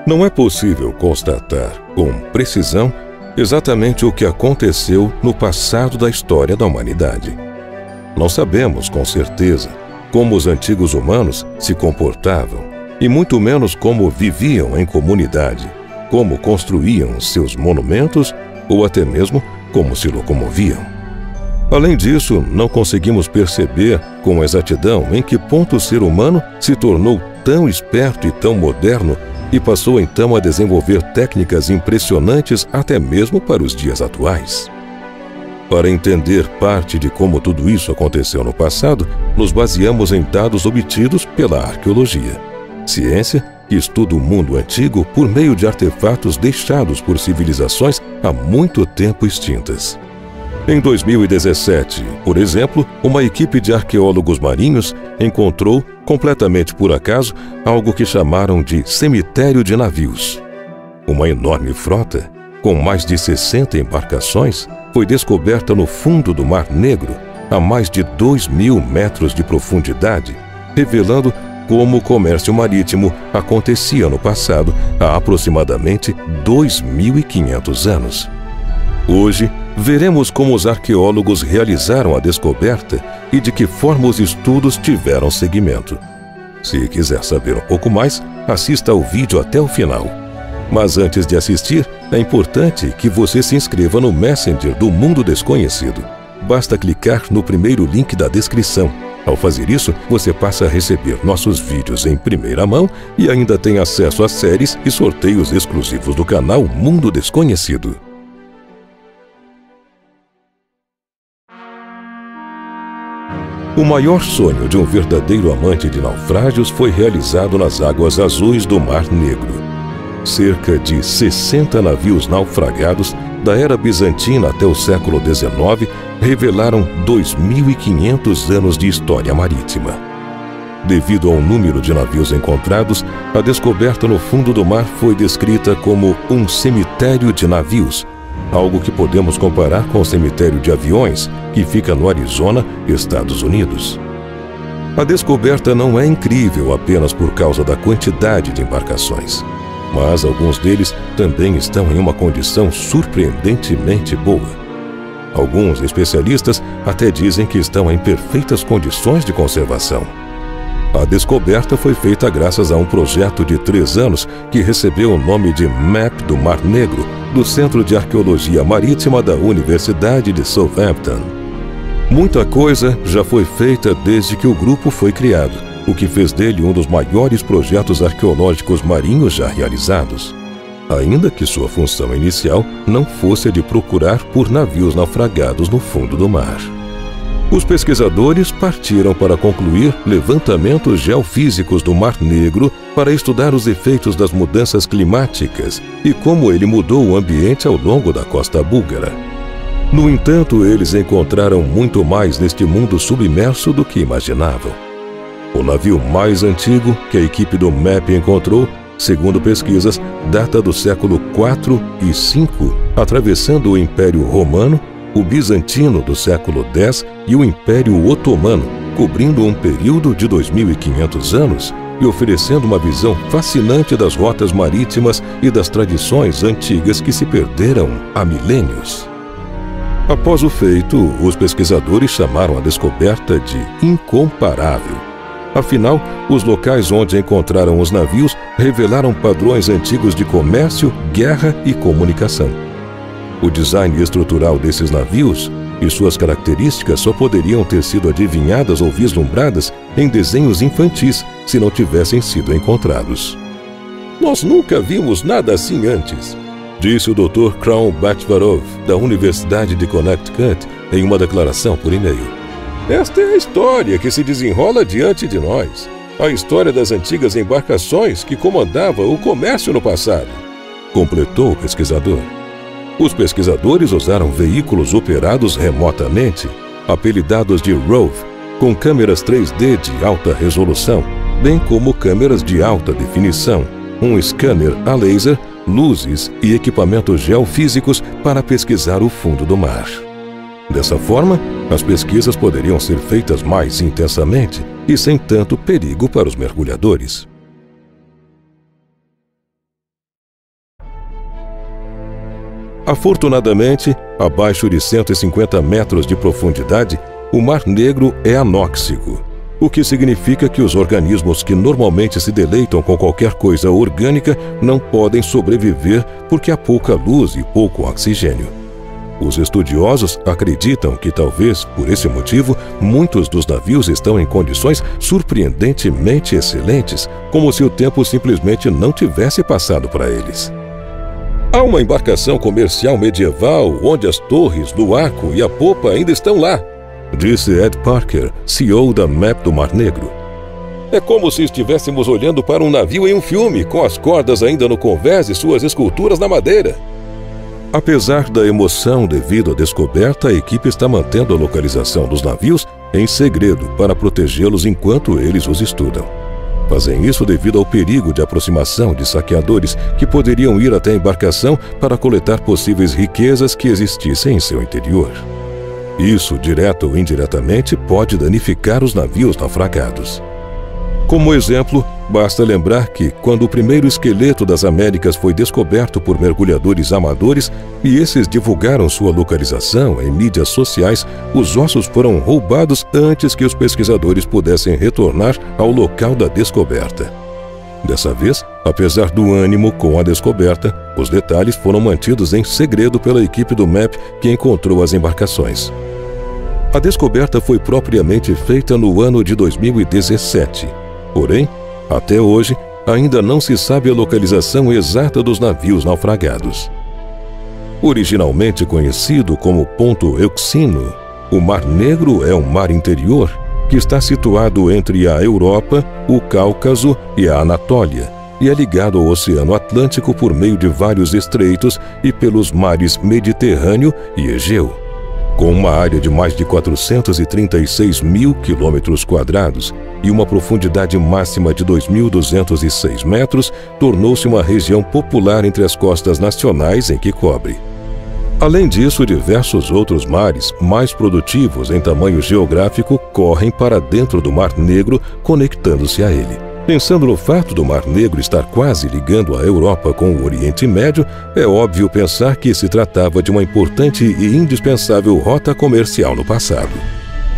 Não é possível constatar com precisão exatamente o que aconteceu no passado da história da humanidade. Não sabemos com certeza como os antigos humanos se comportavam e muito menos como viviam em comunidade, como construíam seus monumentos ou até mesmo como se locomoviam. Além disso, não conseguimos perceber com exatidão em que ponto o ser humano se tornou tão esperto e tão moderno e passou então a desenvolver técnicas impressionantes até mesmo para os dias atuais. Para entender parte de como tudo isso aconteceu no passado, nos baseamos em dados obtidos pela arqueologia, ciência que estuda o mundo antigo por meio de artefatos deixados por civilizações há muito tempo extintas. Em 2017, por exemplo, uma equipe de arqueólogos marinhos encontrou, completamente por acaso, algo que chamaram de cemitério de navios. Uma enorme frota, com mais de 60 embarcações, foi descoberta no fundo do Mar Negro, a mais de 2.000 metros de profundidade, revelando como o comércio marítimo acontecia no passado há aproximadamente 2.500 anos. Hoje, veremos como os arqueólogos realizaram a descoberta e de que forma os estudos tiveram seguimento. Se quiser saber um pouco mais, assista ao vídeo até o final. Mas antes de assistir, é importante que você se inscreva no Messenger do Mundo Desconhecido. Basta clicar no primeiro link da descrição. Ao fazer isso, você passa a receber nossos vídeos em primeira mão e ainda tem acesso a séries e sorteios exclusivos do canal Mundo Desconhecido. O maior sonho de um verdadeiro amante de naufrágios foi realizado nas águas azuis do Mar Negro. Cerca de 60 navios naufragados da era bizantina até o século XIX revelaram 2.500 anos de história marítima. Devido ao número de navios encontrados, a descoberta no fundo do mar foi descrita como um cemitério de navios, algo que podemos comparar com o cemitério de aviões, que fica no Arizona, Estados Unidos. A descoberta não é incrível apenas por causa da quantidade de embarcações, mas alguns deles também estão em uma condição surpreendentemente boa. Alguns especialistas até dizem que estão em perfeitas condições de conservação. A descoberta foi feita graças a um projeto de 3 anos que recebeu o nome de MAP do Mar Negro, do Centro de Arqueologia Marítima da Universidade de Southampton. Muita coisa já foi feita desde que o grupo foi criado, o que fez dele um dos maiores projetos arqueológicos marinhos já realizados, ainda que sua função inicial não fosse a de procurar por navios naufragados no fundo do mar. Os pesquisadores partiram para concluir levantamentos geofísicos do Mar Negro para estudar os efeitos das mudanças climáticas e como ele mudou o ambiente ao longo da costa búlgara. No entanto, eles encontraram muito mais neste mundo submerso do que imaginavam. O navio mais antigo que a equipe do MAP encontrou, segundo pesquisas, data do século IV e V, atravessando o Império Romano, o Bizantino do século X e o Império Otomano, cobrindo um período de 2.500 anos e oferecendo uma visão fascinante das rotas marítimas e das tradições antigas que se perderam há milênios. Após o feito, os pesquisadores chamaram a descoberta de incomparável. Afinal, os locais onde encontraram os navios revelaram padrões antigos de comércio, guerra e comunicação. O design estrutural desses navios e suas características só poderiam ter sido adivinhadas ou vislumbradas em desenhos infantis se não tivessem sido encontrados. "Nós nunca vimos nada assim antes", disse o Dr. Crown Batvarov, da Universidade de Connecticut, em uma declaração por e-mail. "Esta é a história que se desenrola diante de nós. A história das antigas embarcações que comandavam o comércio no passado", completou o pesquisador. Os pesquisadores usaram veículos operados remotamente, apelidados de ROVE, com câmeras 3D de alta resolução, bem como câmeras de alta definição, um scanner a laser, luzes e equipamentos geofísicos para pesquisar o fundo do mar. Dessa forma, as pesquisas poderiam ser feitas mais intensamente e sem tanto perigo para os mergulhadores. Afortunadamente, abaixo de 150 metros de profundidade, o Mar Negro é anóxico, o que significa que os organismos que normalmente se deleitam com qualquer coisa orgânica não podem sobreviver porque há pouca luz e pouco oxigênio. Os estudiosos acreditam que talvez, por esse motivo, muitos dos navios estão em condições surpreendentemente excelentes, como se o tempo simplesmente não tivesse passado para eles. Há uma embarcação comercial medieval onde as torres do arco e a popa ainda estão lá, disse Ed Parker, CEO da MAP do Mar Negro. É como se estivéssemos olhando para um navio em um filme, com as cordas ainda no convés e suas esculturas na madeira. Apesar da emoção devido à descoberta, a equipe está mantendo a localização dos navios em segredo para protegê-los enquanto eles os estudam. Fazem isso devido ao perigo de aproximação de saqueadores que poderiam ir até a embarcação para coletar possíveis riquezas que existissem em seu interior. Isso, direto ou indiretamente, pode danificar os navios naufragados. Como exemplo, basta lembrar que, quando o primeiro esqueleto das Américas foi descoberto por mergulhadores amadores e esses divulgaram sua localização em mídias sociais, os ossos foram roubados antes que os pesquisadores pudessem retornar ao local da descoberta. Dessa vez, apesar do ânimo com a descoberta, os detalhes foram mantidos em segredo pela equipe do MAP que encontrou as embarcações. A descoberta foi propriamente feita no ano de 2017. Porém, até hoje, ainda não se sabe a localização exata dos navios naufragados. Originalmente conhecido como Ponto Euxino, o Mar Negro é um mar interior que está situado entre a Europa, o Cáucaso e a Anatólia, e é ligado ao Oceano Atlântico por meio de vários estreitos e pelos mares Mediterrâneo e Egeu. Com uma área de mais de 436 mil quilômetros quadrados e uma profundidade máxima de 2.206 metros, tornou-se uma região popular entre as costas nacionais em que cobre. Além disso, diversos outros mares, mais produtivos em tamanho geográfico, correm para dentro do Mar Negro, conectando-se a ele. Pensando no fato do Mar Negro estar quase ligando a Europa com o Oriente Médio, é óbvio pensar que se tratava de uma importante e indispensável rota comercial no passado.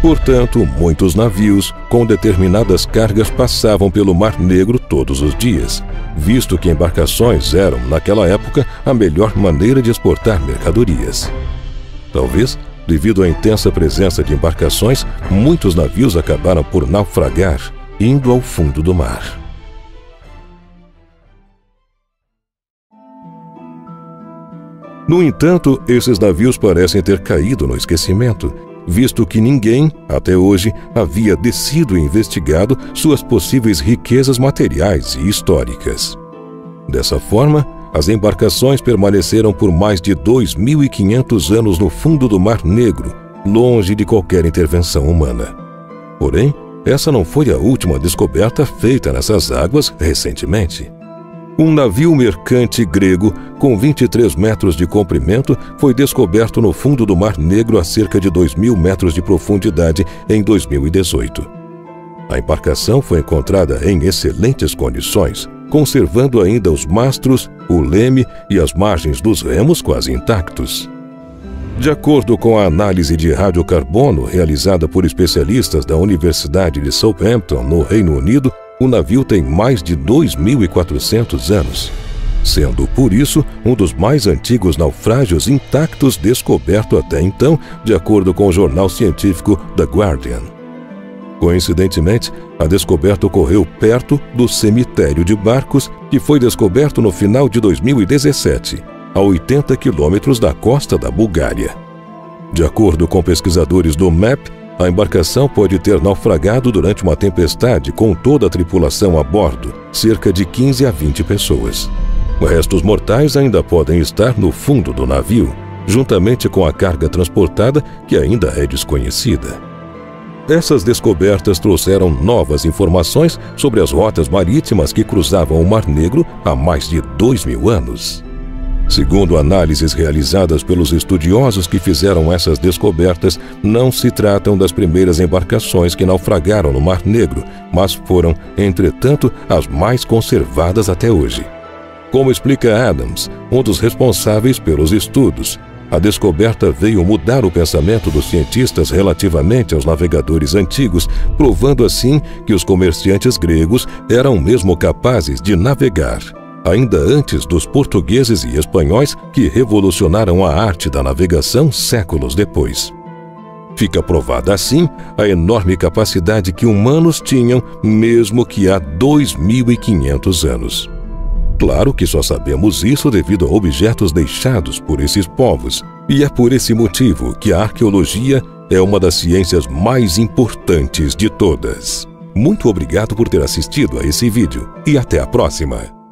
Portanto, muitos navios com determinadas cargas passavam pelo Mar Negro todos os dias, visto que embarcações eram, naquela época, a melhor maneira de exportar mercadorias. Talvez, devido à intensa presença de embarcações, muitos navios acabaram por naufragar, indo ao fundo do mar. No entanto, esses navios parecem ter caído no esquecimento, visto que ninguém, até hoje, havia descido e investigado suas possíveis riquezas materiais e históricas. Dessa forma, as embarcações permaneceram por mais de 2.500 anos no fundo do Mar Negro, longe de qualquer intervenção humana. Porém, essa não foi a última descoberta feita nessas águas recentemente. Um navio mercante grego com 23 metros de comprimento foi descoberto no fundo do Mar Negro a cerca de 2.000 metros de profundidade em 2018. A embarcação foi encontrada em excelentes condições, conservando ainda os mastros, o leme e as margens dos remos quase intactos. De acordo com a análise de radiocarbono realizada por especialistas da Universidade de Southampton, no Reino Unido, o navio tem mais de 2.400 anos, sendo, por isso, um dos mais antigos naufrágios intactos descoberto até então, de acordo com o jornal científico The Guardian. Coincidentemente, a descoberta ocorreu perto do cemitério de barcos, que foi descoberto no final de 2017, a 80 quilômetros da costa da Bulgária. De acordo com pesquisadores do MAP, a embarcação pode ter naufragado durante uma tempestade com toda a tripulação a bordo, cerca de 15 a 20 pessoas. Restos mortais ainda podem estar no fundo do navio, juntamente com a carga transportada, que ainda é desconhecida. Essas descobertas trouxeram novas informações sobre as rotas marítimas que cruzavam o Mar Negro há mais de 2.000 anos. Segundo análises realizadas pelos estudiosos que fizeram essas descobertas, não se tratam das primeiras embarcações que naufragaram no Mar Negro, mas foram, entretanto, as mais conservadas até hoje. Como explica Adams, um dos responsáveis pelos estudos, a descoberta veio mudar o pensamento dos cientistas relativamente aos navegadores antigos, provando assim que os comerciantes gregos eram mesmo capazes de navegar, ainda antes dos portugueses e espanhóis que revolucionaram a arte da navegação séculos depois. Fica provada assim a enorme capacidade que humanos tinham mesmo que há 2.500 anos. Claro que só sabemos isso devido a objetos deixados por esses povos, e é por esse motivo que a arqueologia é uma das ciências mais importantes de todas. Muito obrigado por ter assistido a esse vídeo e até a próxima!